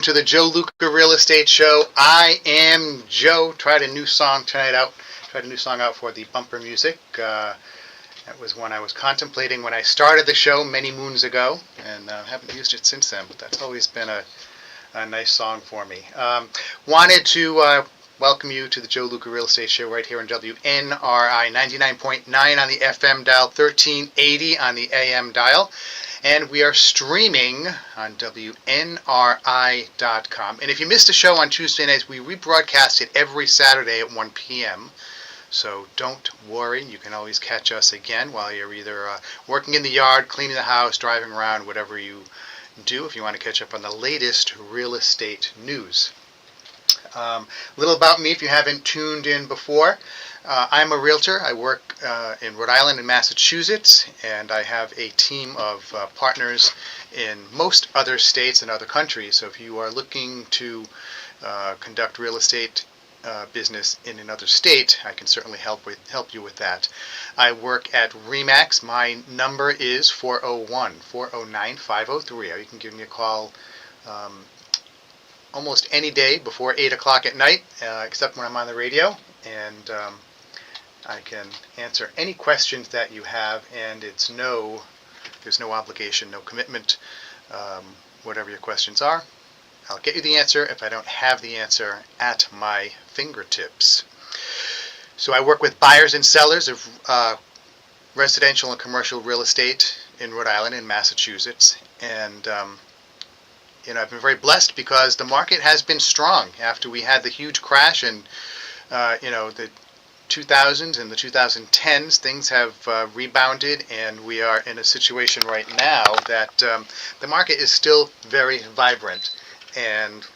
To the Joe Luca Real Estate Show. I am Joe. Tried a new song tonight out. Tried a new song out for the bumper music. That was one I was contemplating when I started the show many moons ago, and haven't used it since then. But that's always been a nice song for me. Wanted to welcome you to the Joe Luca Real Estate Show right here on WNRI 99.9 on the FM dial, 1380 on the AM dial. And we are streaming on WNRI.com. And if you missed a show on Tuesday nights, we rebroadcast it every Saturday at 1 p.m. So don't worry, you can always catch us again while you're either working in the yard, cleaning the house, driving around, whatever you do, if you want to catch up on the latest real estate news. A little about me if you haven't tuned in before. I'm a realtor. I work in Rhode Island and Massachusetts, and I have a team of partners in most other states and other countries. So if you are looking to conduct real estate business in another state, I can certainly help you with that. I work at RE/MAX. My number is 401-409-5030. You can give me a call almost any day before 8 o'clock at night, except when I'm on the radio, and I can answer any questions that you have, and there's no obligation, no commitment. Whatever your questions are, I'll get you the answer if I don't have the answer at my fingertips. So I work with buyers and sellers of residential and commercial real estate in Rhode Island and Massachusetts, and I've been very blessed because the market has been strong after we had the huge crash in the 2000s and the 2010s. Things have rebounded, and we are in a situation right now that the market is still very vibrant, and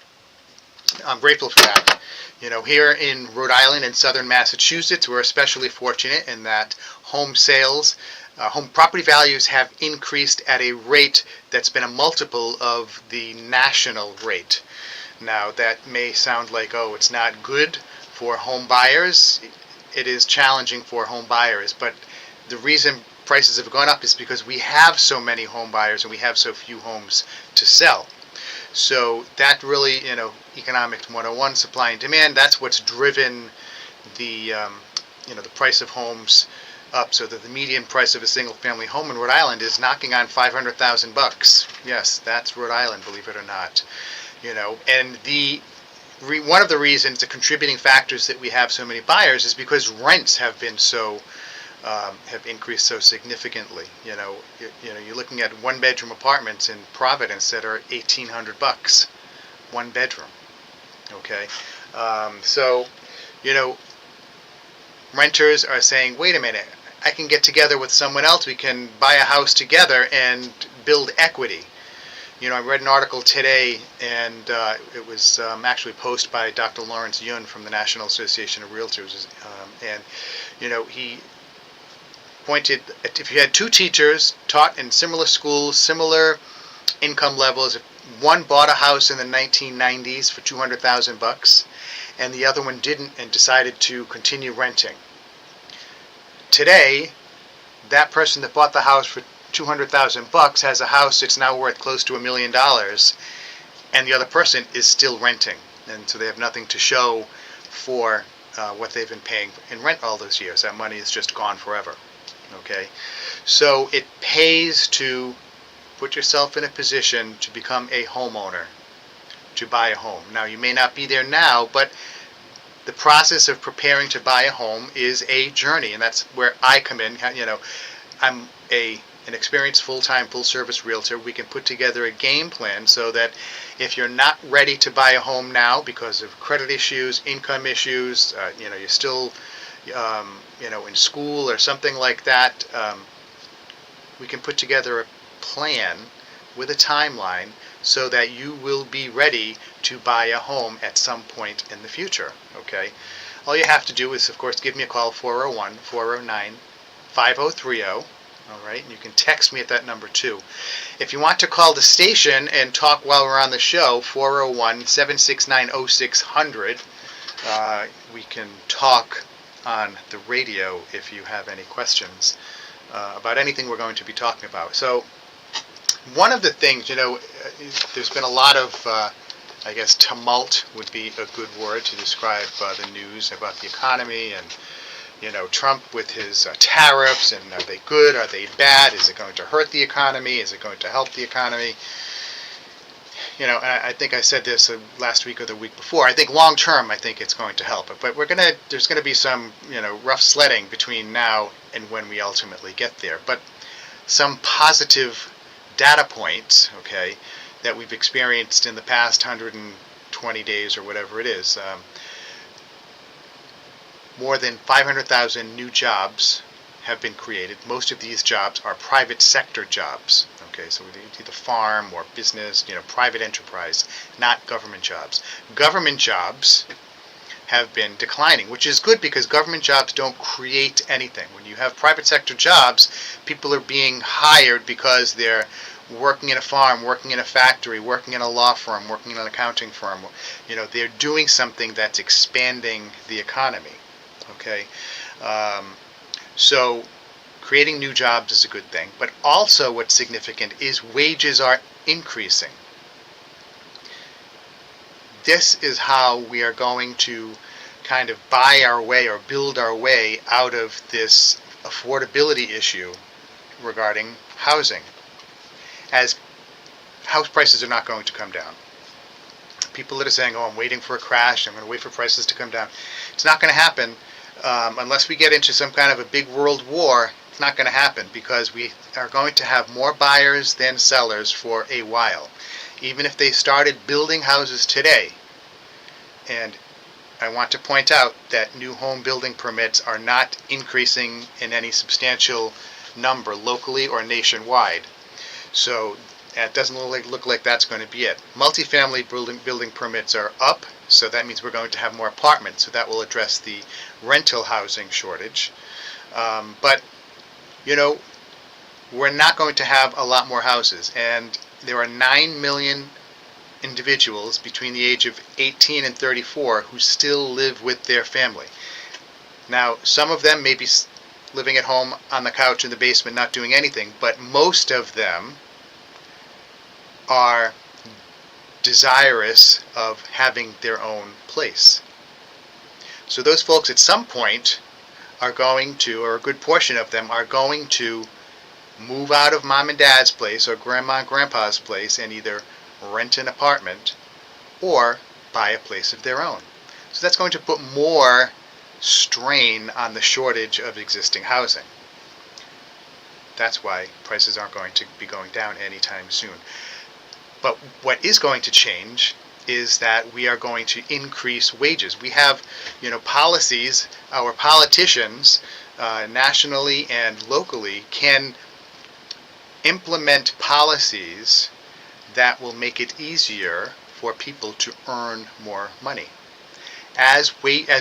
I'm grateful for that. Here in Rhode Island and southern Massachusetts, we're especially fortunate in that home sales, home property values have increased at a rate that's been a multiple of the national rate. Now, that may sound like, it's not good for home buyers. It is challenging for home buyers, but the reason prices have gone up is because we have so many home buyers and we have so few homes to sell. So that really, economics 101, supply and demand, that's what's driven the price of homes up, so that the median price of a single-family home in Rhode Island is knocking on $500,000. Yes, that's Rhode Island, believe it or not. And one of the reasons, the contributing factors that we have so many buyers is because rents have been have increased so significantly. You're looking at one-bedroom apartments in Providence that are $1,800, one bedroom. Okay, so renters are saying, wait a minute, I can get together with someone else. We can buy a house together and build equity. I read an article today, and it was actually posted by Dr. Lawrence Yun from the National Association of REALTORS. He pointed at, if you had two teachers taught in similar schools, similar income levels, if one bought a house in the 1990s for $200,000 and the other one didn't and decided to continue renting, today, that person that bought the house for $200,000 has a house that's now worth close to $1 million, and the other person is still renting, and so they have nothing to show for what they've been paying in rent all those years. That money is just gone forever. Okay, so it pays to put yourself in a position to become a homeowner, to buy a home. Now, you may not be there now, but the process of preparing to buy a home is a journey, and that's where I come in. I'm an experienced full-time, full-service realtor. We can put together a game plan so that if you're not ready to buy a home now because of credit issues, income issues, you're still, in school or something like that, we can put together a plan with a timeline so that you will be ready to buy a home at some point in the future. Okay? All you have to do is, of course, give me a call, 401-409-5030. All right, and you can text me at that number too. If you want to call the station and talk while we're on the show, 401-769-0600. We can talk on the radio if you have any questions about anything we're going to be talking about. So one of the things, there's been a lot of I guess tumult would be a good word to describe the news about the economy, and Trump with his tariffs, and are they good, are they bad, is it going to hurt the economy, is it going to help the economy? I think I said this last week or the week before. I think long term, I think it's going to help. But there's going to be some, rough sledding between now and when we ultimately get there. But some positive data points, okay, that we've experienced in the past 120 days or whatever it is. More than 500,000 new jobs have been created. Most of these jobs are private sector jobs. Okay, so either farm or business, private enterprise, not government jobs. Government jobs have been declining, which is good because government jobs don't create anything. When you have private sector jobs, people are being hired because they're working in a farm, working in a factory, working in a law firm, working in an accounting firm. They're doing something that's expanding the economy. Okay, so creating new jobs is a good thing, but also what's significant is wages are increasing. This is how we are going to kind of buy our way or build our way out of this affordability issue regarding housing, as house prices are not going to come down. People that are saying, oh, I'm waiting for a crash, I'm going to wait for prices to come down. It's not going to happen unless we get into some kind of a big world war. It's not going to happen because we are going to have more buyers than sellers for a while. Even if they started building houses today, and I want to point out that new home building permits are not increasing in any substantial number locally or nationwide. So it doesn't look like that's going to be it. Multifamily building permits are up, so that means we're going to have more apartments, so that will address the rental housing shortage. But we're not going to have a lot more houses, and there are 9 million individuals between the age of 18 and 34 who still live with their family. Now, some of them may be living at home on the couch in the basement not doing anything, but most of them are desirous of having their own place. So those folks at some point are going to, or a good portion of them are going to move out of mom and dad's place or grandma and grandpa's place and either rent an apartment or buy a place of their own. So that's going to put more strain on the shortage of existing housing. That's why prices aren't going to be going down anytime soon. But what is going to change is that we are going to increase wages. We have, policies. Our politicians, nationally and locally, can implement policies that will make it easier for people to earn more money. As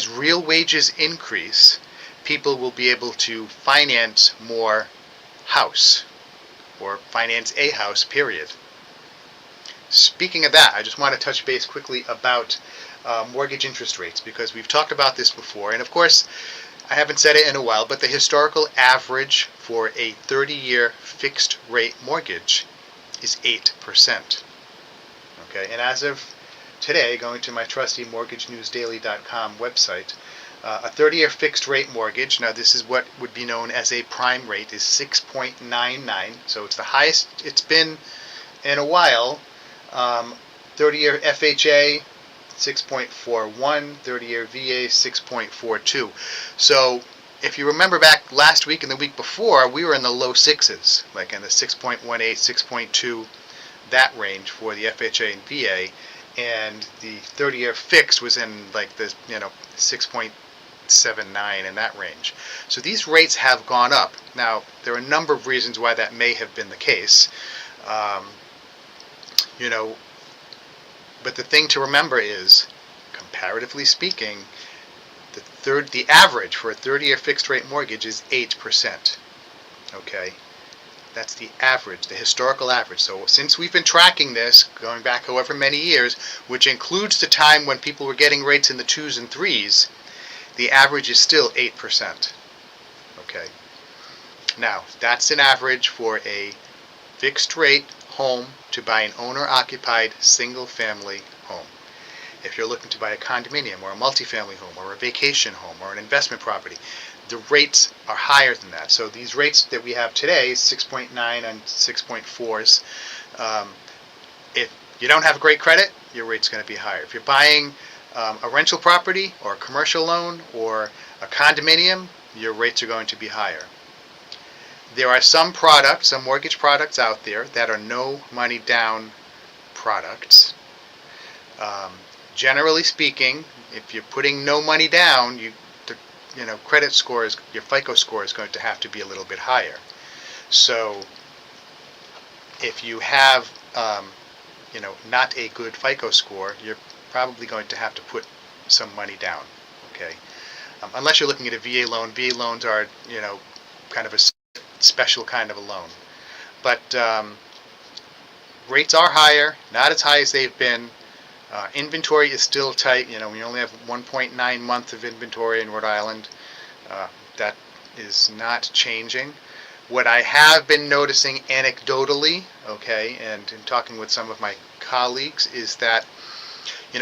real wages increase, people will be able to finance more house, or finance a house, period. Speaking of that, I just want to touch base quickly about mortgage interest rates, because we've talked about this before, and of course, I haven't said it in a while, but the historical average for a 30-year fixed rate mortgage is 8%. Okay, and as of today, going to my trusty mortgagenewsdaily.com website, a 30-year fixed rate mortgage, now this is what would be known as a prime rate, is 6.99, so it's the highest it's been in a while. 30-year FHA, 6.41, 30-year VA, 6.42. So if you remember back last week and the week before, we were in the low sixes, like in the 6.18, 6.2, that range for the FHA and VA, and the 30-year fix was in like the 6.79 in that range. So these rates have gone up. Now, there are a number of reasons why that may have been the case. But the thing to remember is, comparatively speaking, the average for a 30-year fixed rate mortgage is 8%. Okay? That's the average, the historical average. So since we've been tracking this, going back however many years, which includes the time when people were getting rates in the 2s and 3s, the average is still 8%. Okay? Now, that's an average for a fixed rate home to buy an owner-occupied single-family home. If you're looking to buy a condominium or a multifamily home or a vacation home or an investment property, the rates are higher than that. So these rates that we have today, 6.9 and 6.4s, if you don't have great credit, your rate's going to be higher. If you're buying a rental property or a commercial loan or a condominium, your rates are going to be higher. There are some products, some mortgage products out there that are no money down products. Generally speaking, if you're putting no money down, credit score is, your FICO score is going to have to be a little bit higher. So if you have not a good FICO score, you're probably going to have to put some money down. Okay, unless you're looking at a VA loan. VA loans are kind of a special kind of a loan, but rates are higher, not as high as they've been. Inventory is still tight. We only have 1.9 months of inventory in Rhode Island. That is not changing. What I have been noticing anecdotally, okay, and in talking with some of my colleagues, is that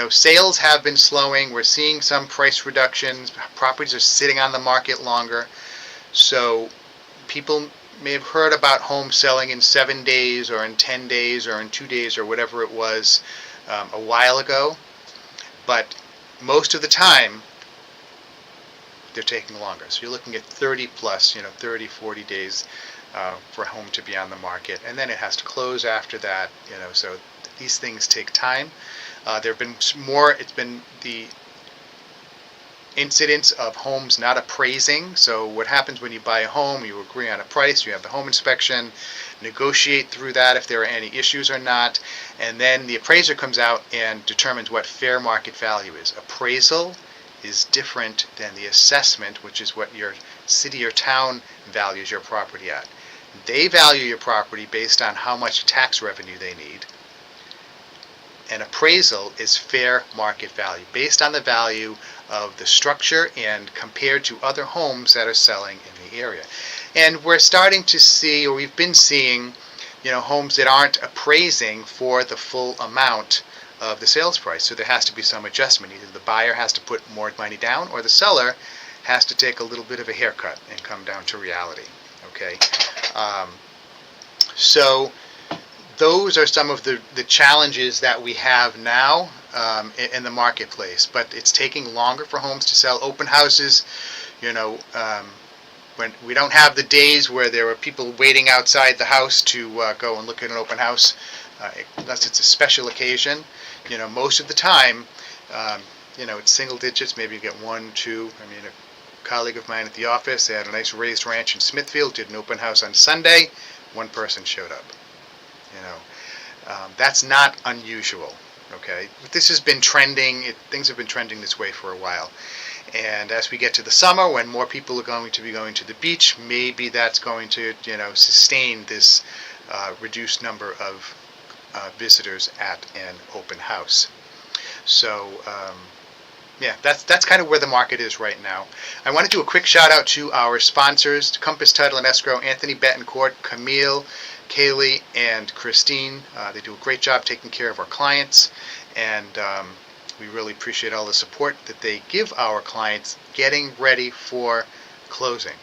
sales have been slowing. We're seeing some price reductions. Properties are sitting on the market longer. So people may have heard about homes selling in 7 days or in 10 days or in 2 days or whatever it was a while ago, but most of the time they're taking longer. So you're looking at 30 plus, 30, 40 days for a home to be on the market, and then it has to close after that, so these things take time. There have been more, it's been the incidents of homes not appraising. So what happens when you buy a home, you agree on a price, you have the home inspection, negotiate through that if there are any issues or not, and then the appraiser comes out and determines what fair market value is. Appraisal is different than the assessment, which is what your city or town values your property at. They value your property based on how much tax revenue they need. An appraisal is fair market value, based on the value of the structure and compared to other homes that are selling in the area. And we're starting to see, or we've been seeing, homes that aren't appraising for the full amount of the sales price. So there has to be some adjustment. Either the buyer has to put more money down, or the seller has to take a little bit of a haircut and come down to reality. Okay, so those are some of the challenges that we have now in the marketplace. But it's taking longer for homes to sell. Open houses, when we don't have the days where there are people waiting outside the house to go and look at an open house, unless it's a special occasion. Most of the time, it's single digits. Maybe you get 1, 2. A colleague of mine at the office, they had a nice raised ranch in Smithfield, did an open house on Sunday. 1 person showed up. That's not unusual. Okay, but this has been trending. Things have been trending this way for a while. And as we get to the summer, when more people are going to be going to the beach, maybe that's going to, sustain this reduced number of visitors at an open house. So, that's kind of where the market is right now. I want to do a quick shout out to our sponsors, Compass Title and Escrow, Anthony Betancourt, Camille, Kaylee, and Christine. They do a great job taking care of our clients, and we really appreciate all the support that they give our clients getting ready for closing.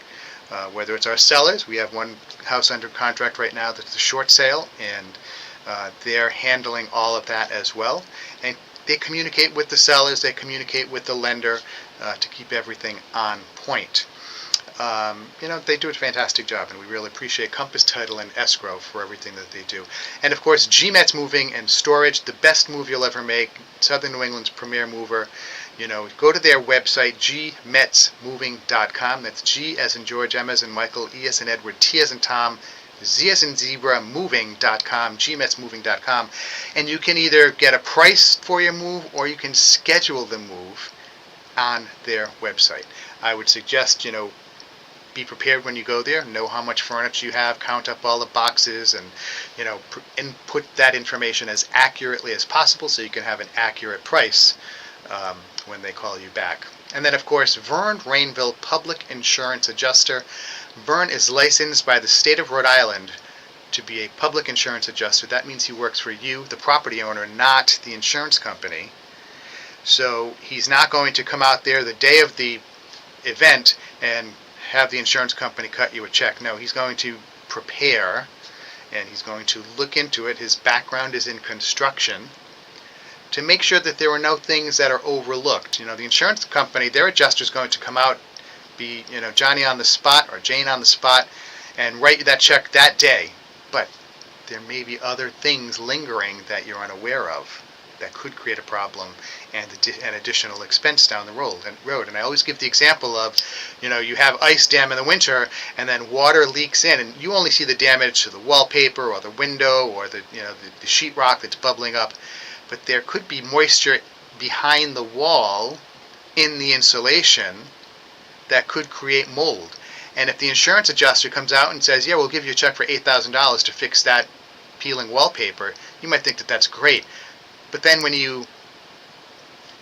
Whether it's our sellers, we have one house under contract right now that's a short sale, and they're handling all of that as well. And they communicate with the sellers, they communicate with the lender to keep everything on point. They do a fantastic job, and we really appreciate Compass Title and Escrow for everything that they do. And of course, GMETS Moving and Storage, the best move you'll ever make, Southern New England's premier mover. Go to their website, gmetsmoving.com. That's G as in George, M as in Michael, E as in Edward, T as in Tom, Z as in Zebra, moving.com, gmetsmoving.com. And you can either get a price for your move, or you can schedule the move on their website. I would suggest, be prepared when you go there, know how much furniture you have, count up all the boxes, and input that information as accurately as possible so you can have an accurate price when they call you back. And then of course, Vern Rainville Public Insurance Adjuster. Vern is licensed by the state of Rhode Island to be a public insurance adjuster. That means he works for you, the property owner, not the insurance company. So he's not going to come out there the day of the event and have the insurance company cut you a check. No, he's going to prepare, and he's going to look into it. His background is in construction, to make sure that there are no things that are overlooked. The insurance company, their adjuster is going to come out, be Johnny on the spot or Jane on the spot, and write you that check that day. But there may be other things lingering that you're unaware of that could create a problem and an additional expense down the road. And I always give the example of, you have ice dam in the winter, and then water leaks in, and you only see the damage to the wallpaper or the window or the sheetrock that's bubbling up. But there could be moisture behind the wall in the insulation that could create mold. And if the insurance adjuster comes out and says, yeah, we'll give you a check for $8,000 to fix that peeling wallpaper, you might think that that's great. But then when you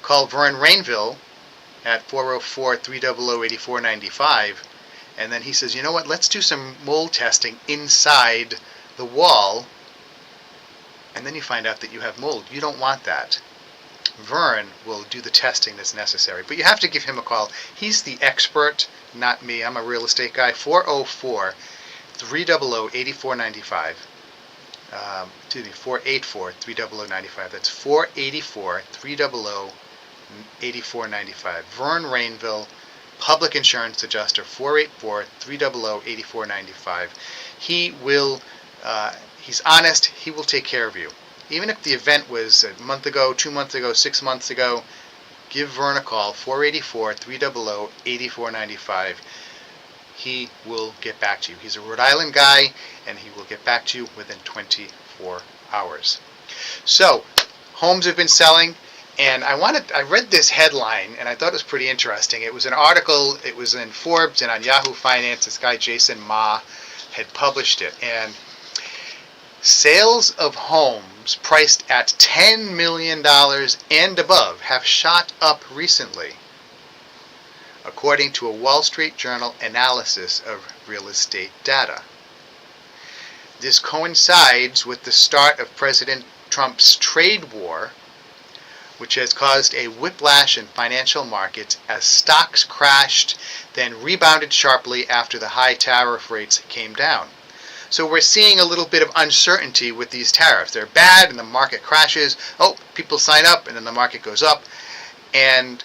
call Vern Rainville at 404-300-8495, and then he says, you know what, let's do some mold testing inside the wall, and then you find out that you have mold. You don't want that. Vern will do the testing that's necessary, but you have to give him a call. He's the expert, not me. I'm a real estate guy. 404-300-8495. 484-300-95. That's 484-300-8495. Vern Rainville, public insurance adjuster. 484-300-8495. He will. He's honest. He will take care of you. Even if the event was a month ago, 2 months ago, 6 months ago, give Vern a call. 484-300-8495. He will get back to you. He's a Rhode Island guy, and he will get back to you within 24 hours. So, homes have been selling, and I read this headline, and I thought it was pretty interesting. It was an article, it was in Forbes and on Yahoo Finance. This guy, Jason Ma, had published it, and sales of homes priced at $10 million and above have shot up recently, according to a Wall Street Journal analysis of real estate data. This coincides with the start of President Trump's trade war, which has caused a whiplash in financial markets as stocks crashed, then rebounded sharply after the high tariff rates came down. So we're seeing a little bit of uncertainty with these tariffs. They're bad and the market crashes. Oh, people sign up and then the market goes up. And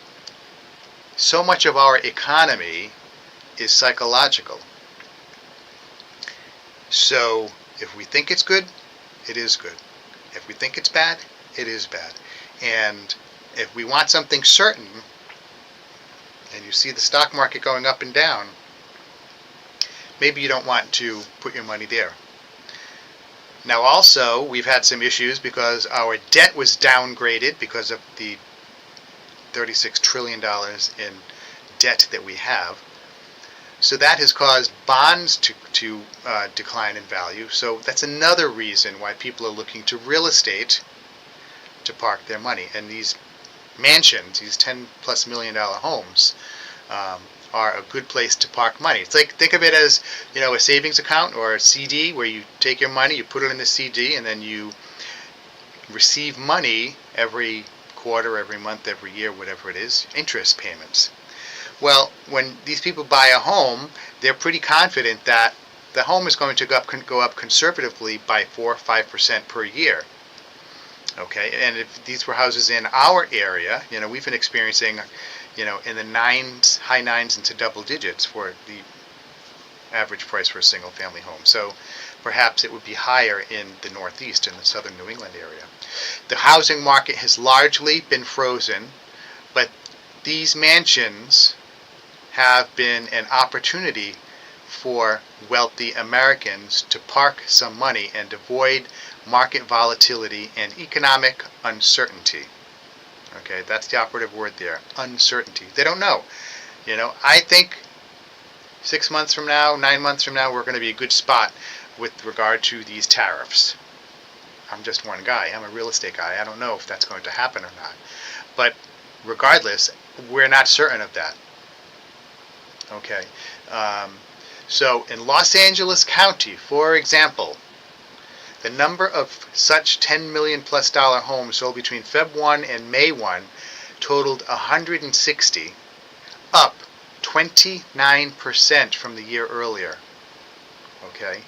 so much of our economy is psychological. So if we think it's good, it is good. If we think it's bad, it is bad. And if we want something certain, and you see the stock market going up and down, maybe you don't want to put your money there. Now also, we've had some issues because our debt was downgraded because of the $36 trillion in debt that we have. So that has caused bonds to decline in value. So that's another reason why people are looking to real estate to park their money. And these mansions, these $10+ million homes, are a good place to park money. It's like, think of it as, a savings account or a CD where you take your money, you put it in the CD, and then you receive money every quarter, every month, every year, whatever it is, interest payments. Well, when these people buy a home, they're pretty confident that the home is going to go up conservatively by 4 or 5% per year. Okay, and if these were houses in our area, we've been experiencing, in the high nines into double digits for the average price for a single family home. So perhaps it would be higher in the Northeast and the southern New England area. The housing market has largely been frozen, but these mansions have been an opportunity for wealthy Americans to park some money and avoid market volatility and economic uncertainty. Okay, that's the operative word there, uncertainty. They don't know. I think 6 months from now, 9 months from now, we're going to be a good spot with regard to these tariffs. I'm just one guy. I'm a real estate guy. I don't know if that's going to happen or not. But regardless, we're not certain of that. Okay. So in Los Angeles County, for example, The number of such $10 million plus homes sold between Feb 1 and May 1 totaled 160, up 29% from the year earlier. Okay.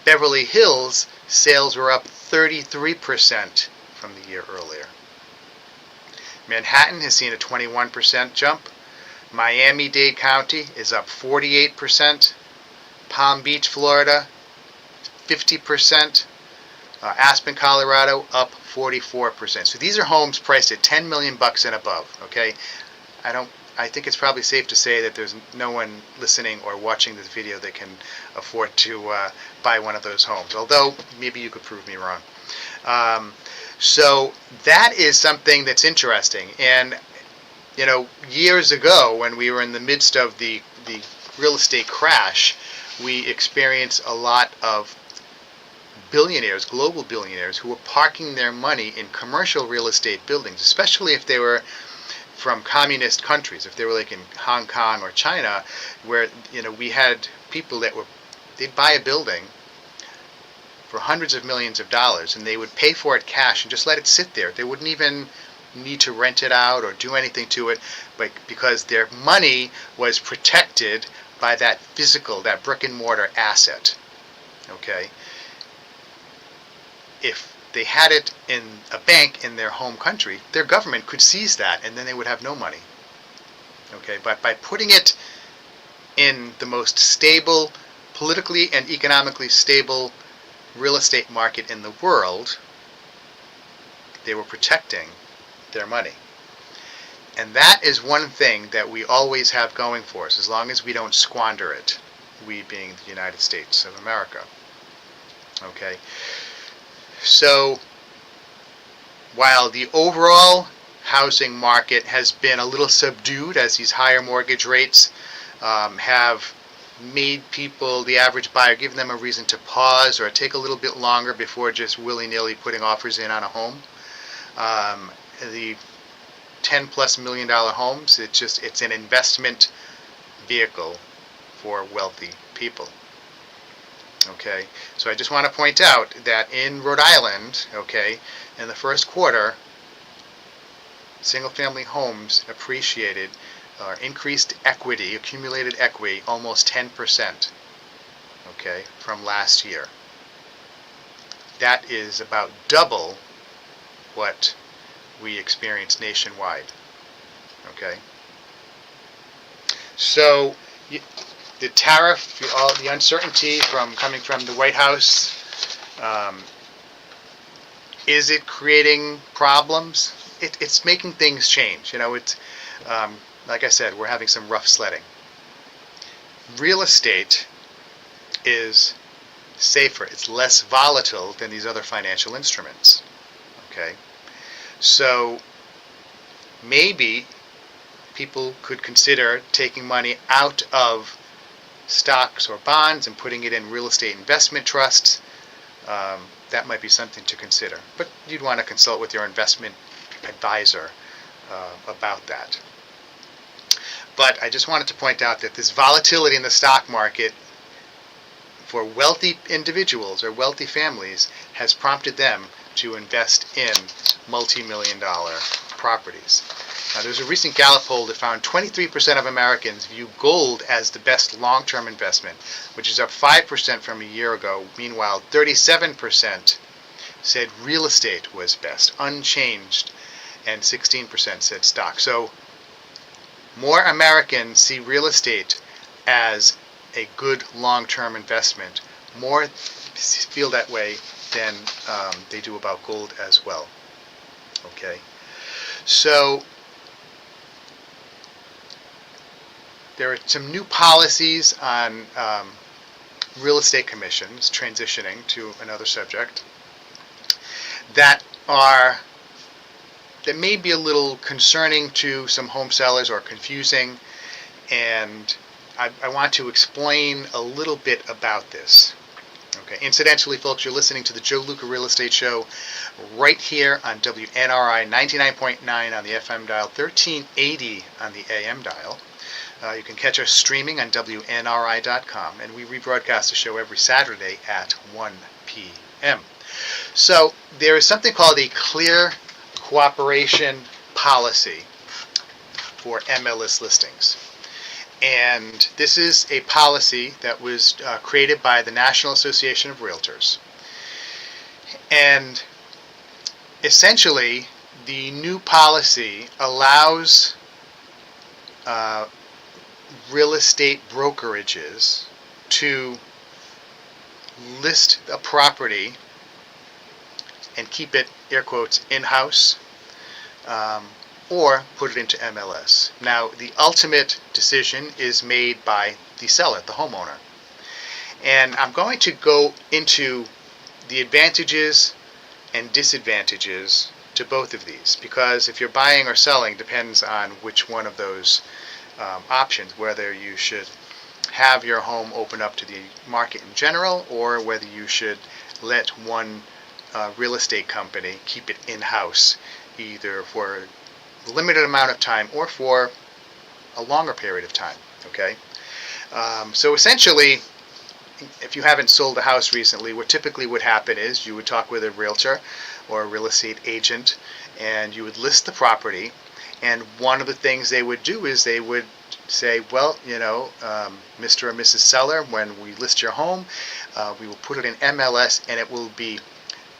Beverly Hills sales were up 33% from the year earlier. Manhattan has seen a 21% jump. Miami-Dade County is up 48%. Palm Beach, Florida, 50%. Aspen, Colorado, up 44%. So these are homes priced at $10 million and above. Okay, I think it's probably safe to say that there's no one listening or watching this video that can afford to buy one of those homes. Although maybe you could prove me wrong. So that is something that's interesting. And you know, years ago when we were in the midst of the real estate crash, we experienced a lot of billionaires, global billionaires, who were parking their money in commercial real estate buildings, especially if they were from communist countries, if they were like in Hong Kong or China, where, you know, we had people that they'd buy a building for hundreds of millions of dollars and they would pay for it cash and just let it sit there. They wouldn't even need to rent it out or do anything to it, but because their money was protected by that physical, that brick and mortar asset. Okay? If they had it in a bank in their home country, their government could seize that and then they would have no money. Okay? But by putting it in the most stable, politically and economically stable real estate market in the world, they were protecting their money. And that is one thing that we always have going for us, as long as we don't squander it, we being the United States of America. Okay? So, while the overall housing market has been a little subdued as these higher mortgage rates have made people, the average buyer, give them a reason to pause or take a little bit longer before just willy-nilly putting offers in on a home. The $10+ million homes, it's an investment vehicle for wealthy people. Okay, so I just want to point out that in Rhode Island, okay, in the first quarter, single-family homes appreciated or increased equity, accumulated equity, almost 10%, okay, from last year. That is about double what we experienced nationwide. Okay, so the tariff, all the uncertainty coming from the White House, is it creating problems? It's making things change. You know, it's like I said, we're having some rough sledding. Real estate is safer. It's less volatile than these other financial instruments. Okay, so maybe people could consider taking money out of stocks or bonds and putting it in real estate investment trusts. That might be something to consider. But you'd want to consult with your investment advisor about that. But I just wanted to point out that this volatility in the stock market for wealthy individuals or wealthy families has prompted them to invest in multi-million-dollar properties. Now, there's a recent Gallup poll that found 23% of Americans view gold as the best long-term investment, which is up 5% from a year ago. Meanwhile, 37% said real estate was best, unchanged, and 16% said stock. So, more Americans see real estate as a good long-term investment. More feel that way than they do about gold as well. Okay, so there are some new policies on real estate commissions, transitioning to another subject, that may be a little concerning to some home sellers or confusing, and I want to explain a little bit about this. Okay. Incidentally, folks, you're listening to the Joe Luca Real Estate Show right here on WNRI 99.9 on the FM dial, 1380 on the AM dial. You can catch us streaming on WNRI.com, and we rebroadcast the show every Saturday at 1 p.m. So there is something called a clear cooperation policy for MLS listings. And this is a policy that was created by the National Association of REALTORs. And essentially, the new policy allows real estate brokerages to list a property and keep it, air quotes, in-house, or put it into MLS. Now, the ultimate decision is made by the seller, the homeowner. And I'm going to go into the advantages and disadvantages to both of these, because if you're buying or selling depends on which one of those options, whether you should have your home open up to the market in general, or whether you should let one real estate company keep it in-house, either for a limited amount of time or for a longer period of time. Okay, so essentially, if you haven't sold a house recently, what typically would happen is you would talk with a realtor or a real estate agent, and you would list the property. And one of the things they would do is they would say, well, Mr. or Mrs. Seller, when we list your home, we will put it in MLS, and it will be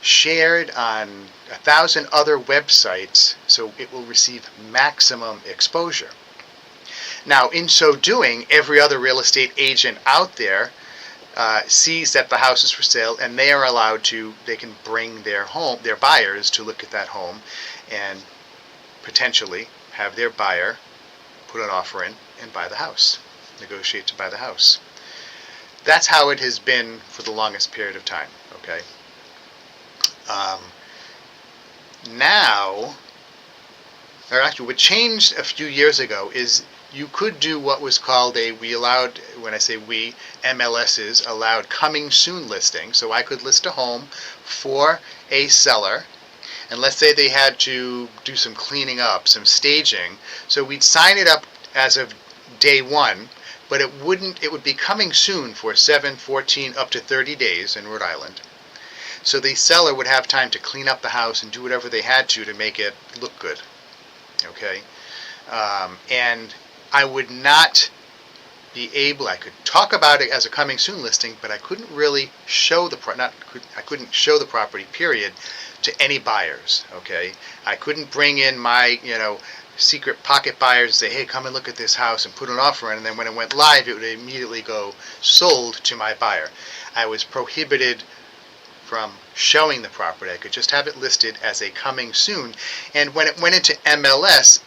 shared on 1,000 other websites, so it will receive maximum exposure. Now, in so doing, every other real estate agent out there sees that the house is for sale, and they can bring their buyers to look at that home, and potentially have their buyer put an offer in and buy the house, negotiate to buy the house. That's how it has been for the longest period of time. Okay. Now, or actually, what changed a few years ago is you could do what was called when I say we, MLSs allowed coming soon listing. So I could list a home for a seller, and let's say they had to do some cleaning up, some staging. So we'd sign it up as of day one, but it would be coming soon for 7, 14, up to 30 days in Rhode Island. So the seller would have time to clean up the house and do whatever they had to make it look good. Okay? And I would not be able, I could talk about it as a coming soon listing, but I couldn't really show I couldn't show the property, period, to any buyers. Okay? I couldn't bring in my, secret pocket buyers and say, hey, come and look at this house and put an offer in, and then when it went live, it would immediately go sold to my buyer. I was prohibited from showing the property. I could just have it listed as a coming soon, and when it went into MLS,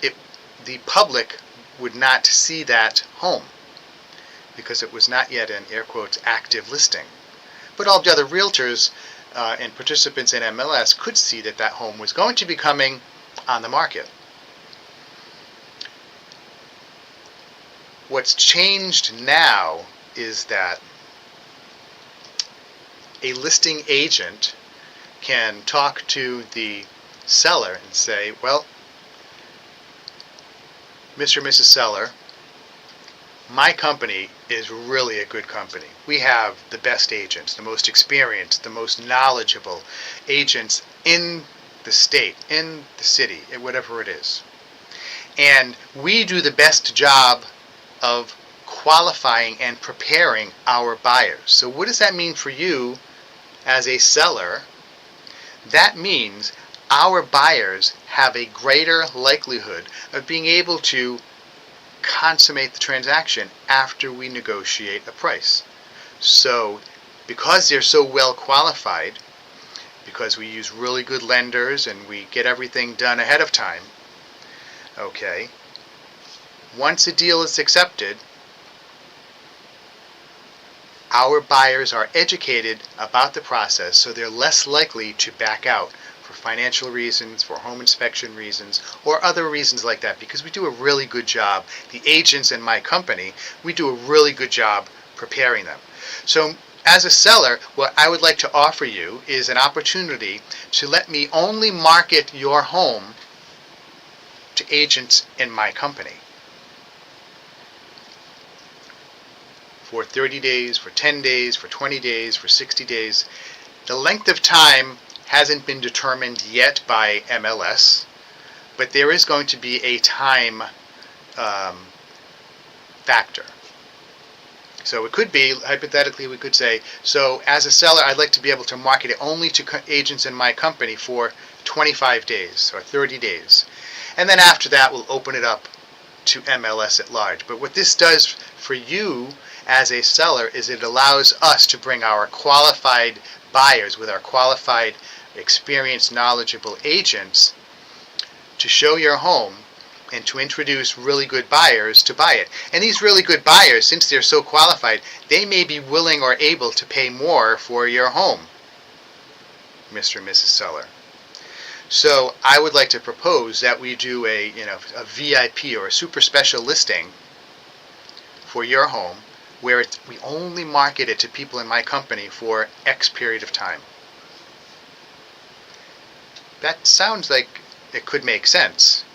the public would not see that home because it was not yet an, air quotes, active listing. But all the other realtors and participants in MLS could see that that home was going to be coming on the market. What's changed now is that a listing agent can talk to the seller and say, well, Mr. and Mrs. Seller, my company is really a good company. We have the best agents, the most experienced, the most knowledgeable agents in the state, in the city, whatever it is. And we do the best job of qualifying and preparing our buyers. So what does that mean for you as a seller? That means our buyers have a greater likelihood of being able to consummate the transaction after we negotiate a price. So because they're so well qualified, because we use really good lenders and we get everything done ahead of time, okay, once a deal is accepted, our buyers are educated about the process, so they're less likely to back out for financial reasons, for home inspection reasons, or other reasons like that, because we do a really good job. The agents in my company, we do a really good job preparing them. So as a seller, what I would like to offer you is an opportunity to let me only market your home to agents in my company for 30 days, for 10 days, for 20 days, for 60 days. The length of time hasn't been determined yet by MLS, but there is going to be a time factor. So it could be, hypothetically, we could say, so as a seller, I'd like to be able to market it only to agents in my company for 25 days or 30 days. And then after that, we'll open it up to MLS at large. But what this does for you as a seller is it allows us to bring our qualified buyers with our qualified, experienced, knowledgeable agents to show your home and to introduce really good buyers to buy it. And these really good buyers, since they're so qualified, they may be willing or able to pay more for your home, Mr. and Mrs. Seller. So I would like to propose that we do a VIP or a super special listing for your home where we only market it to people in my company for X period of time. That sounds like it could make sense,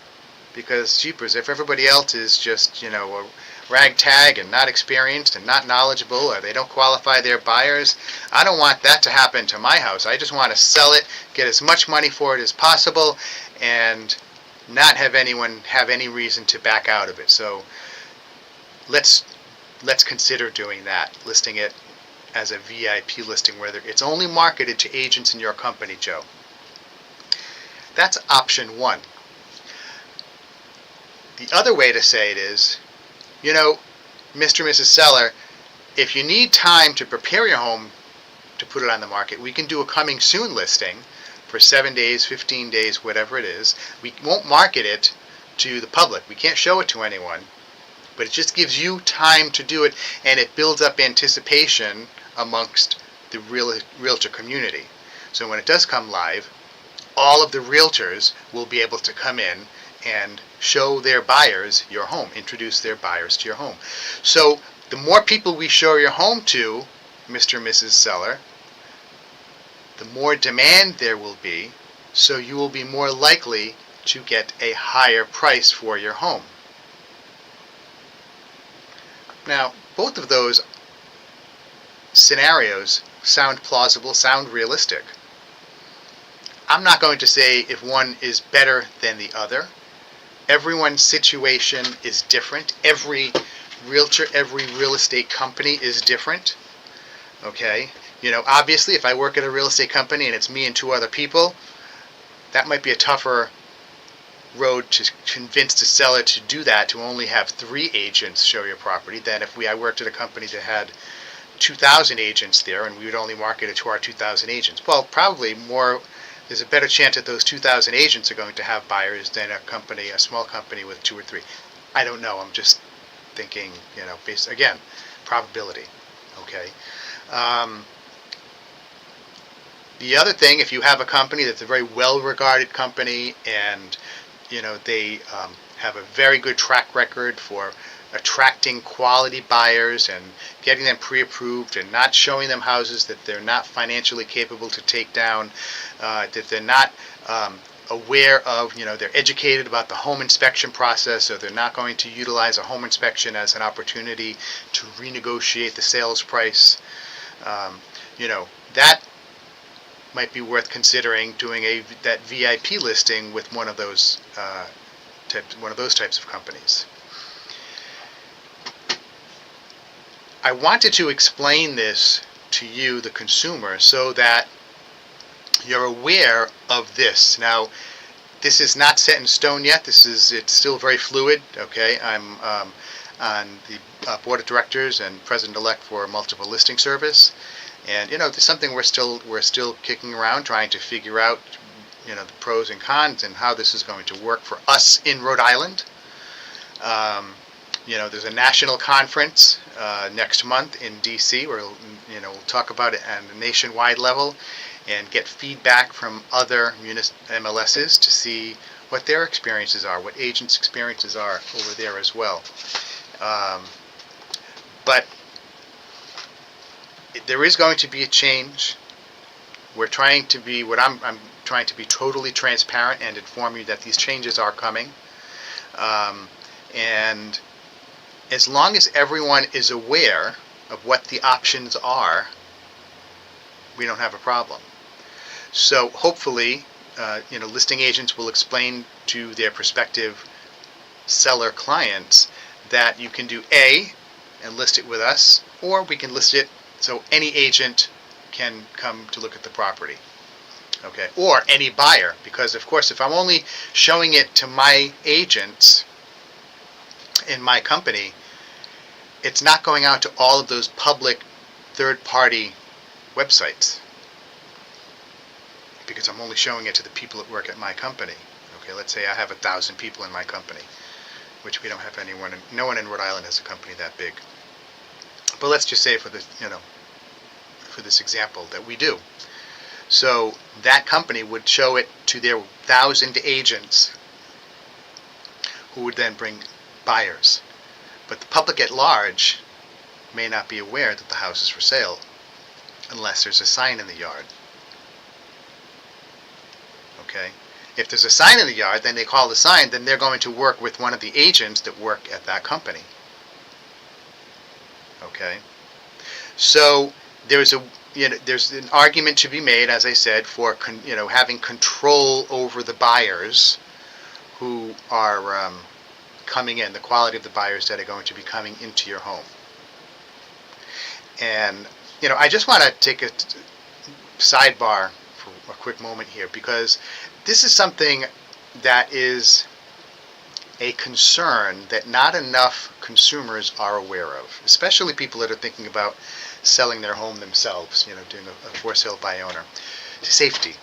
because jeepers, if everybody else is just, a ragtag and not experienced and not knowledgeable, or they don't qualify their buyers, I don't want that to happen to my house. I just want to sell it, get as much money for it as possible, and not have anyone have any reason to back out of it. So let's consider doing that, listing it as a VIP listing where it's only marketed to agents in your company, Joe. That's option one. The other way to say it is, Mr. and Mrs. Seller, if you need time to prepare your home to put it on the market, we can do a coming soon listing for 7 days, 15 days, whatever it is. We won't market it to the public. We can't show it to anyone. But it just gives you time to do it, and it builds up anticipation amongst the realtor community. So when it does come live, all of the realtors will be able to come in and show their buyers your home, introduce their buyers to your home. So the more people we show your home to, Mr. and Mrs. Seller, the more demand there will be, so you will be more likely to get a higher price for your home. Now, both of those scenarios sound plausible, sound realistic. I'm not going to say if one is better than the other. Everyone's situation is different. Every realtor, every real estate company is different. Okay? Obviously, if I work at a real estate company and it's me and two other people, that might be a tougher road to convince the seller to do that, to only have 3 agents show your property, than if I worked at a company that had 2,000 agents there and we would only market it to our 2,000 agents. Well, probably there's a better chance that those 2,000 agents are going to have buyers than a small company with 2 or 3. I don't know. I'm just thinking, based, again, probability. Okay. The other thing, if you have a company that's a very well-regarded company and they have a very good track record for attracting quality buyers and getting them pre-approved and not showing them houses that they're not financially capable to take down, that they're not aware of, they're educated about the home inspection process, so they're not going to utilize a home inspection as an opportunity to renegotiate the sales price. That might be worth considering doing that VIP listing with one of those types of companies. I wanted to explain this to you, the consumer, so that you're aware of this. Now, this is not set in stone yet. It's still very fluid. Okay, I'm on the board of directors and president-elect for Multiple Listing Service, and there's something we're still kicking around, trying to figure out, the pros and cons and how this is going to work for us in Rhode Island. There's a national conference next month in D.C. where we'll talk about it on a nationwide level and get feedback from other MLSs to see what their experiences are, what agents' experiences are over there as well. But there is going to be a change. We're trying to be I'm trying to be totally transparent and inform you that these changes are coming. And as long as everyone is aware of what the options are, we don't have a problem. So hopefully, listing agents will explain to their prospective seller clients that you can do A, and list it with us, or we can list it so any agent can come to look at the property. Okay, or any buyer, because of course if I'm only showing it to my agents in my company, it's not going out to all of those public third-party websites, because I'm only showing it to the people that work at my company. Okay, let's say I have 1,000 people in my company, which we don't have anyone. No one in Rhode Island has a company that big. But let's just say for this example that we do. So that company would show it to their 1,000 agents, who would then bring buyers. But the public at large may not be aware that the house is for sale unless there's a sign in the yard. Okay? If there's a sign in the yard, then they call the sign, then they're going to work with one of the agents that work at that company. Okay? So there's an argument to be made, as I said, for having control over the buyers who are coming in, the quality of the buyers that are going to be coming into your home. And I just want to take a sidebar for a quick moment here, because this is something that is a concern that not enough consumers are aware of, especially people that are thinking about selling their home themselves, doing a for sale by owner. Safety.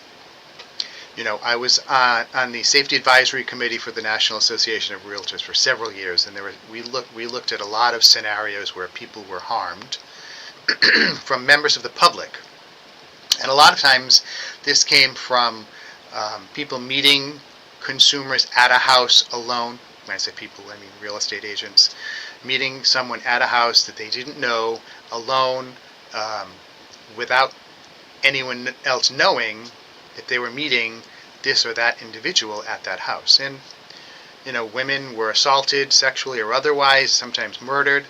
I was on the Safety Advisory Committee for the National Association of REALTORS for several years, and we looked at a lot of scenarios where people were harmed from members of the public. And a lot of times this came from people meeting consumers at a house alone. When I say people, I mean real estate agents, meeting someone at a house that they didn't know, alone, without anyone else knowing that they were meeting this or that individual at that house. And women were assaulted sexually or otherwise, sometimes murdered.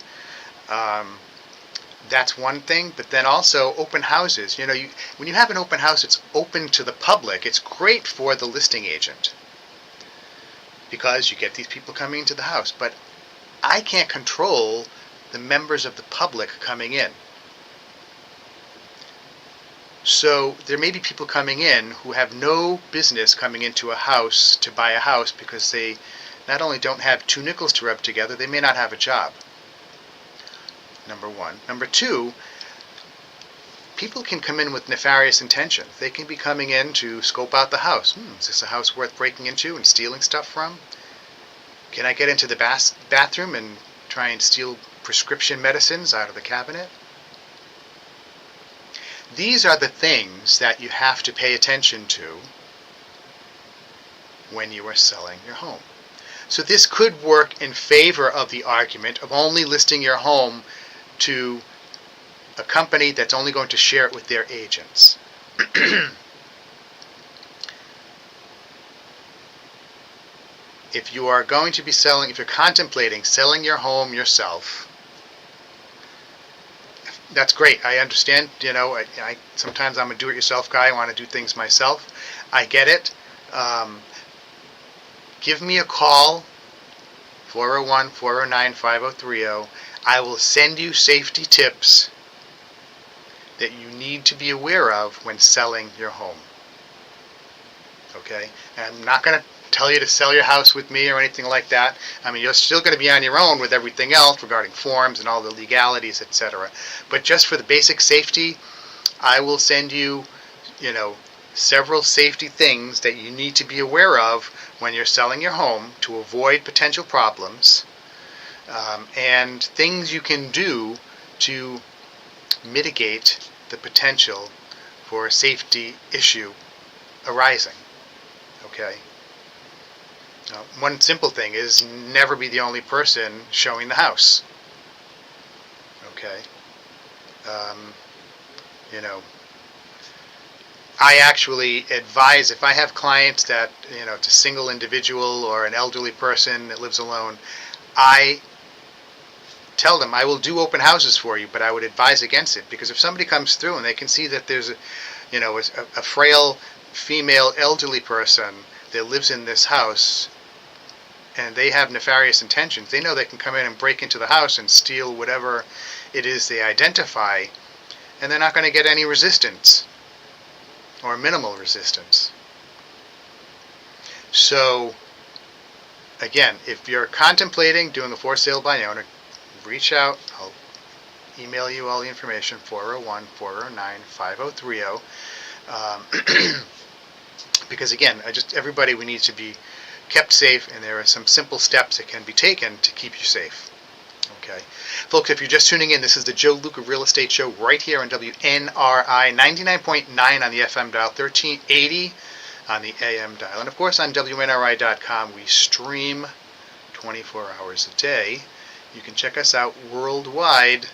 That's one thing. But then also open houses. When you have an open house, it's open to the public. It's great for the listing agent, because you get these people coming into the house. But I can't control the members of the public coming in. So there may be people coming in who have no business coming into a house to buy a house, because they not only don't have two nickels to rub together, they may not have a job. Number one. Number two, people can come in with nefarious intentions. They can be coming in to scope out the house. Is this a house worth breaking into and stealing stuff from? Can I get into the bathroom and try and steal prescription medicines out of the cabinet? These are the things that you have to pay attention to when you are selling your home. So this could work in favor of the argument of only listing your home to a company that's only going to share it with their agents. If you are going to be if you're contemplating selling your home yourself, that's great. I understand. I sometimes I'm a do-it-yourself guy. I want to do things myself. I get it. Give me a call, 401-409-5030. I will send you safety tips that you need to be aware of when selling your home. Okay? And I'm not going to tell you to sell your house with me or anything like that. I mean, you're still going to be on your own with everything else regarding forms and all the legalities, etc. But just for the basic safety, I will send you, several safety things that you need to be aware of when you're selling your home to avoid potential problems, and things you can do to mitigate the potential for a safety issue arising. Okay? One simple thing is never be the only person showing the house. Okay? I actually advise, if I have clients that, it's a single individual or an elderly person that lives alone, I tell them, I will do open houses for you, but I would advise against it, because if somebody comes through and they can see that there's a frail female elderly person that lives in this house and they have nefarious intentions, they know they can come in and break into the house and steal whatever it is they identify, and they're not going to get any resistance or minimal resistance. So again, if you're contemplating doing a for sale by owner, reach out. I'll email you all the information, 401-409-5030. Because again, everybody, we need to be kept safe, and there are some simple steps that can be taken to keep you safe. Okay, folks, if you're just tuning in, this is the Joe Luca Real Estate Show right here on WNRI 99.9 on the FM dial, 1380 on the AM dial, and of course on WNRI.com. We stream 24 hours a day. You can check us out worldwide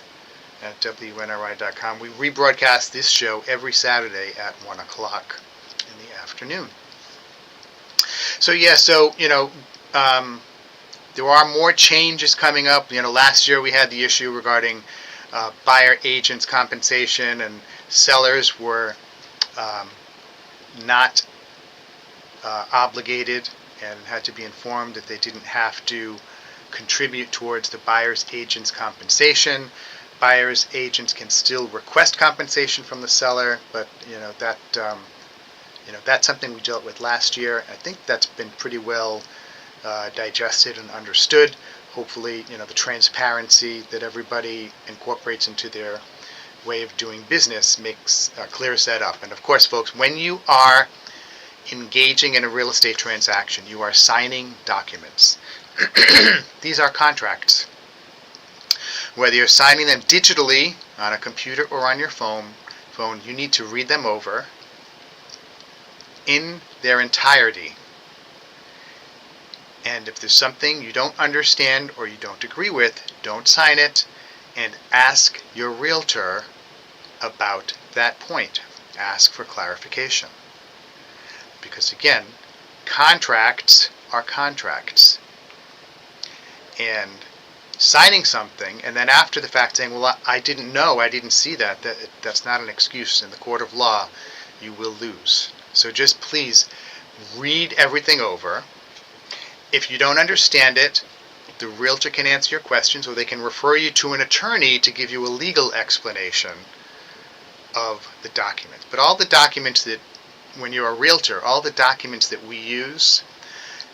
at WNRI.com. We rebroadcast this show every Saturday at 1 o'clock in the afternoon. So yeah, there are more changes coming up. Last year we had the issue regarding buyer agents' compensation, and sellers were not obligated and had to be informed that they didn't have to contribute towards the buyer's agent's compensation. Buyer's agents can still request compensation from the seller, but that's something we dealt with last year. I think that's been pretty well digested and understood. Hopefully, the transparency that everybody incorporates into their way of doing business clears that up. And of course, folks, when you are engaging in a real estate transaction, you are signing documents. These are contracts. Whether you're signing them digitally on a computer or on your phone, you need to read them over in their entirety. And if there's something you don't understand or you don't agree with, don't sign it, and ask your realtor about that point. Ask for clarification. Because again, contracts are contracts. And signing something and then after the fact saying, well, I didn't know, I didn't see that's not an excuse. In the court of law, you will lose. So just please read everything over. If you don't understand it, the realtor can answer your questions, or they can refer you to an attorney to give you a legal explanation of the documents. But all the documents that, when you're a realtor, all the documents that we use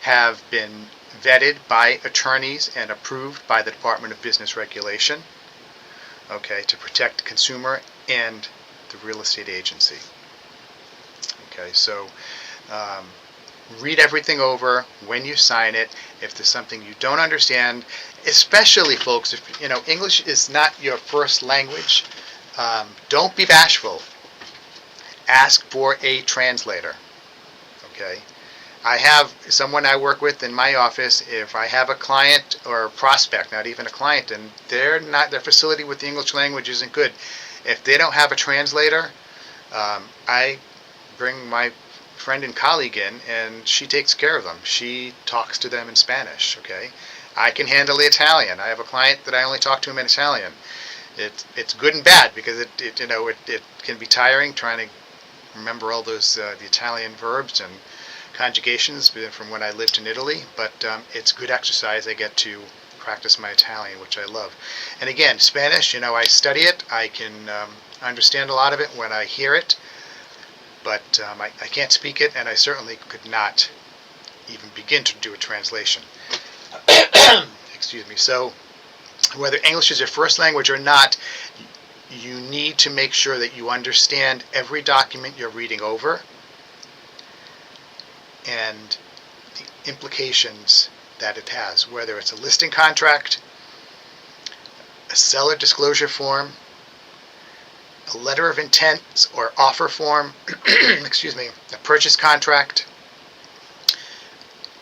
have been vetted by attorneys and approved by the Department of Business Regulation, okay, to protect the consumer and the real estate agency. Okay, so read everything over when you sign it. If there's something you don't understand, especially folks, if English is not your first language, don't be bashful. Ask for a translator. Okay, I have someone I work with in my office. If I have a client or a prospect, not even a client, and their facility with the English language isn't good, if they don't have a translator, I bring my friend and colleague in, and she takes care of them. She talks to them in Spanish. Okay, I can handle the Italian. I have a client that I only talk to him in Italian. It's good and bad, because it can be tiring trying to remember all those the Italian verbs and conjugations from when I lived in Italy, but it's good exercise. I get to practice my Italian, which I love. And again, Spanish, I study it. I can understand a lot of it when I hear it, but I can't speak it, and I certainly could not even begin to do a translation. Excuse me. So whether English is your first language or not, you need to make sure that you understand every document you're reading over and the implications that it has, whether it's a listing contract, a seller disclosure form, a letter of intent or offer form, excuse me, a purchase contract,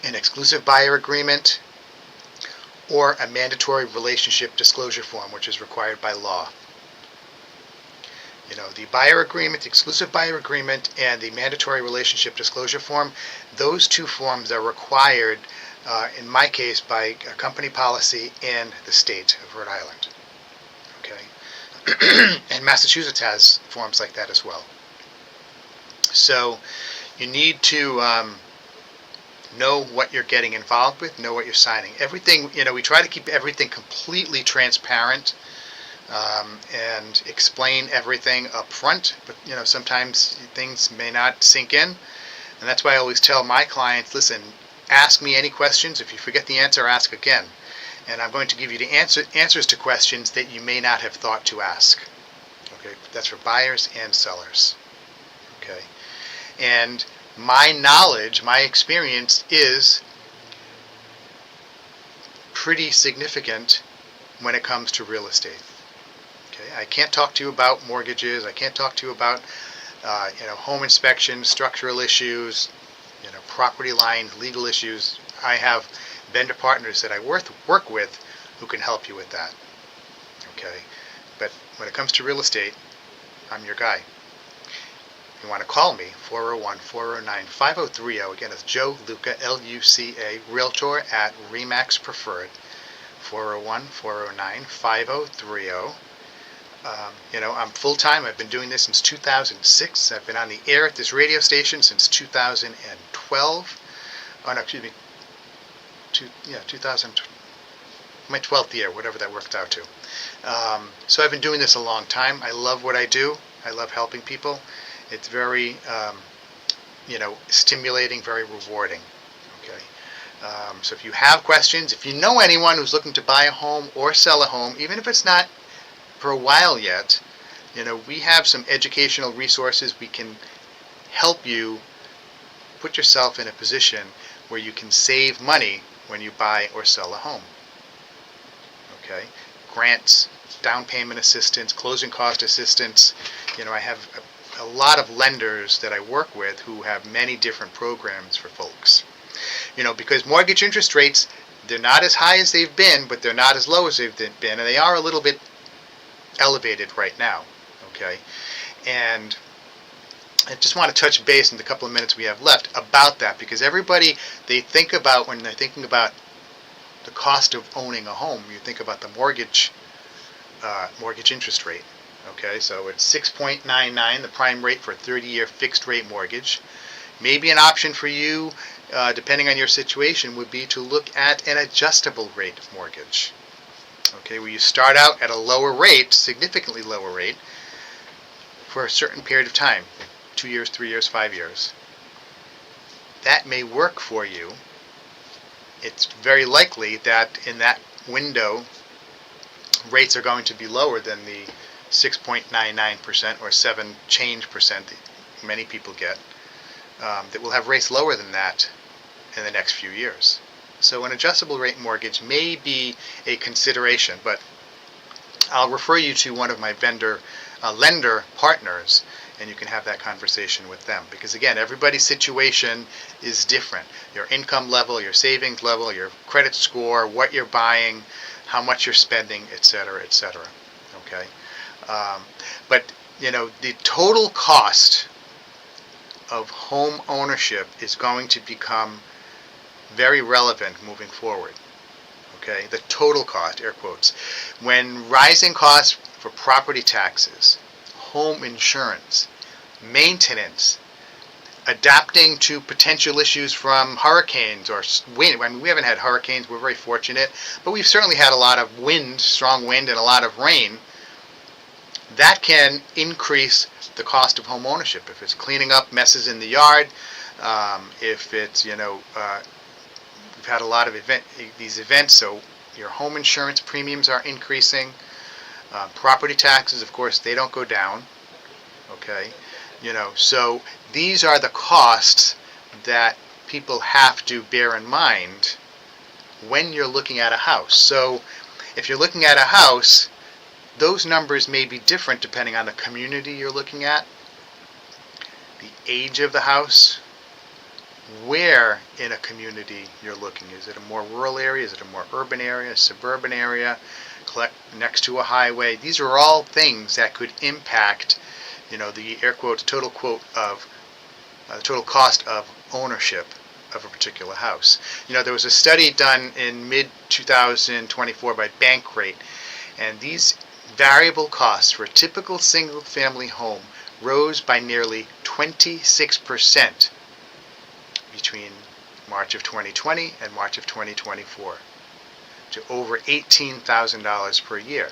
an exclusive buyer agreement, or a mandatory relationship disclosure form, which is required by law. The buyer agreement, the exclusive buyer agreement, and the mandatory relationship disclosure form, those two forms are required in my case, by a company policy in the state of Rhode Island. Okay, and Massachusetts has forms like that as well. So you need to know what you're getting involved with, know what you're signing. Everything, we try to keep everything completely transparent and explain everything up front, but sometimes things may not sink in, and that's why I always tell my clients, listen, ask me any questions. If you forget the answer, ask again, and I'm going to give you the answers to questions that you may not have thought to ask. Okay, that's for buyers and sellers. Okay, and my knowledge, my experience is pretty significant when it comes to real estate. Okay, I can't talk to you about mortgages. I can't talk to you about home inspections, structural issues, property lines, legal issues. I have vendor partners that I work with who can help you with that. Okay, but when it comes to real estate, I'm your guy. If you want to call me, 401-409-5030. Again, it's Joe, Luca, Luca, Realtor at RE/MAX Preferred, 401-409-5030. I'm full-time. I've been doing this since 2006. I've been on the air at this radio station since 2012. Oh, no, excuse me. 2000. My 12th year, whatever that worked out to. So I've been doing this a long time. I love what I do. I love helping people. It's very, stimulating, very rewarding. Okay. So if you have questions, if you know anyone who's looking to buy a home or sell a home, even if it's not for a while yet, we have some educational resources. We can help you put yourself in a position where you can save money when you buy or sell a home. Okay, grants, down payment assistance, closing cost assistance. I have a lot of lenders that I work with who have many different programs for folks. Because mortgage interest rates, they're not as high as they've been, but they're not as low as they've been, and they are a little bit elevated right now. Okay, and I just want to touch base in the couple of minutes we have left about that, because everybody, they think about, when they're thinking about the cost of owning a home, you think about the mortgage interest rate. Okay, so it's 6.99, the prime rate for a 30-year fixed rate mortgage. Maybe an option for you, depending on your situation, would be to look at an adjustable rate mortgage. Okay, where you start out at a lower rate, significantly lower rate, for a certain period of time, 2 years, 3 years, 5 years. That may work for you. It's very likely that in that window, rates are going to be lower than the 6.99% or 7 change percent that many people get. That will have rates lower than that in the next few years. So an adjustable rate mortgage may be a consideration, but I'll refer you to one of my lender partners, and you can have that conversation with them. Because again, everybody's situation is different. Your income level, your savings level, your credit score, what you're buying, how much you're spending, etc., etc. Okay, but the total cost of home ownership is going to become very relevant moving forward. Okay, the total cost, air quotes. When rising costs for property taxes, home insurance, maintenance, adapting to potential issues from hurricanes or wind. I mean, we haven't had hurricanes, we're very fortunate, but we've certainly had a lot of wind, strong wind, and a lot of rain. That can increase the cost of home ownership. If it's cleaning up messes in the yard, if it's, we've had a lot of these events, so your home insurance premiums are increasing. Property taxes, of course, they don't go down. Okay, so these are the costs that people have to bear in mind when you're looking at a house. So if you're looking at a house, those numbers may be different depending on the community you're looking at, the age of the house, where in a community you're looking. Is it a more rural area? Is it a more urban area, suburban area, next to a highway? These are all things that could impact, the air quotes total quote of the total cost of ownership of a particular house. There was a study done in mid-2024 by Bankrate, and these variable costs for a typical single-family home rose by nearly 26% between March of 2020 and March of 2024 to over $18,000 per year.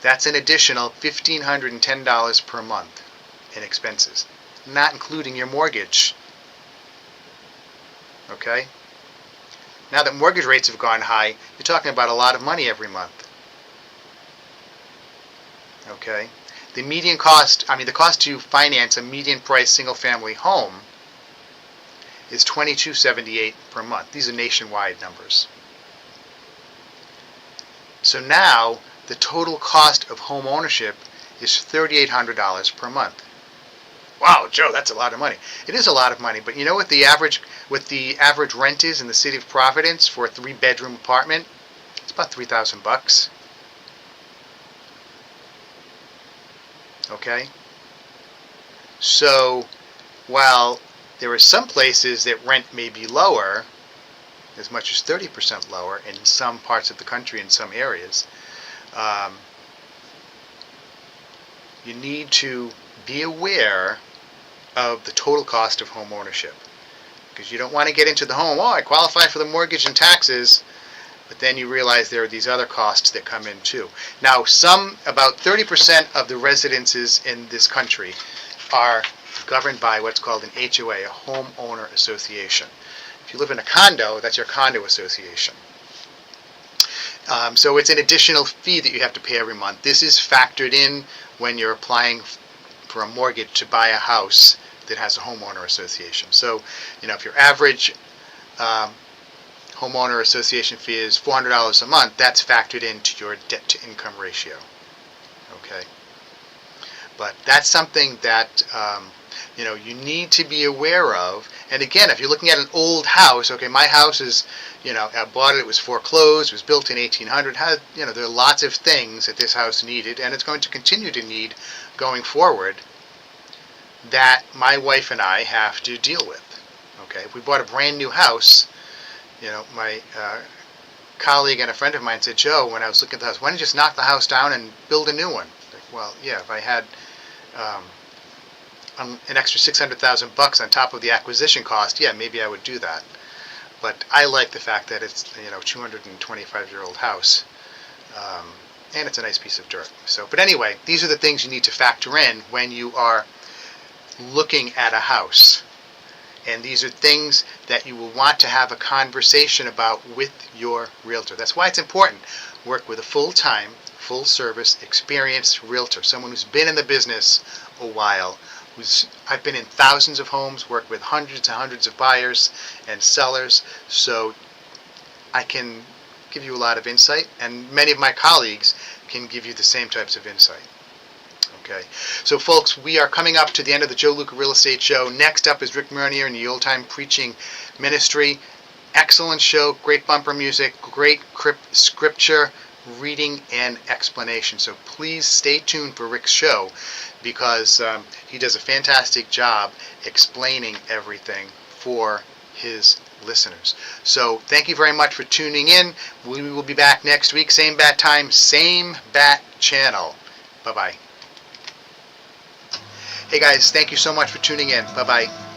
That's an additional $1,510 per month in expenses, not including your mortgage. Okay? Now that mortgage rates have gone high, you're talking about a lot of money every month. Okay? The median cost, the cost to finance a median price single family home is $22.78 per month. These are nationwide numbers. So now the total cost of home ownership is $3,800 per month. Wow, Joe, that's a lot of money. It is a lot of money, but you know what the average rent is in the city of Providence for a 3-bedroom apartment? It's about $3,000. Okay? So, while there are some places that rent may be lower, as much as 30% lower in some parts of the country, in some areas, you need to be aware of the total cost of home ownership. Because you don't want to get into the home, I qualify for the mortgage and taxes, but then you realize there are these other costs that come in too. Now, about 30% of the residences in this country are governed by what's called an HOA, a homeowner association. If you live in a condo, that's your condo association. So it's an additional fee that you have to pay every month. This is factored in when you're applying for a mortgage to buy a house that has a homeowner association. So, if your average homeowner association fee is $400 a month, that's factored into your debt-to-income ratio. Okay? But that's something that you need to be aware of. And again, if you're looking at an old house, okay, my house is, I bought it, it was foreclosed, it was built in 1800. There are lots of things that this house needed, and it's going to continue to need going forward, that my wife and I have to deal with. Okay, if we bought a brand new house, my colleague and a friend of mine said, Joe, when I was looking at the house, why don't you just knock the house down and build a new one? Like, well, yeah, if I had an extra $600,000 on top of the acquisition cost, yeah, maybe I would do that. But I like the fact that it's 225-year-old house, and it's a nice piece of dirt. So, but anyway, these are the things you need to factor in when you are looking at a house, and these are things that you will want to have a conversation about with your realtor. That's why it's important. Work with a full-time, full-service, experienced realtor, someone who's been in the business a while. I've been in thousands of homes, worked with hundreds and hundreds of buyers and sellers, so I can give you a lot of insight, and many of my colleagues can give you the same types of insight. Okay, so folks, we are coming up to the end of the Joe Luca Real Estate Show. Next up is Rick Mernier and the Old Time Preaching Ministry. Excellent show, great bumper music, great scripture reading and explanation. So please stay tuned for Rick's show, because he does a fantastic job explaining everything for his listeners. So thank you very much for tuning in. We will be back next week, same bat time, same bat channel. Bye-bye. Hey guys, thank you so much for tuning in. Bye-bye.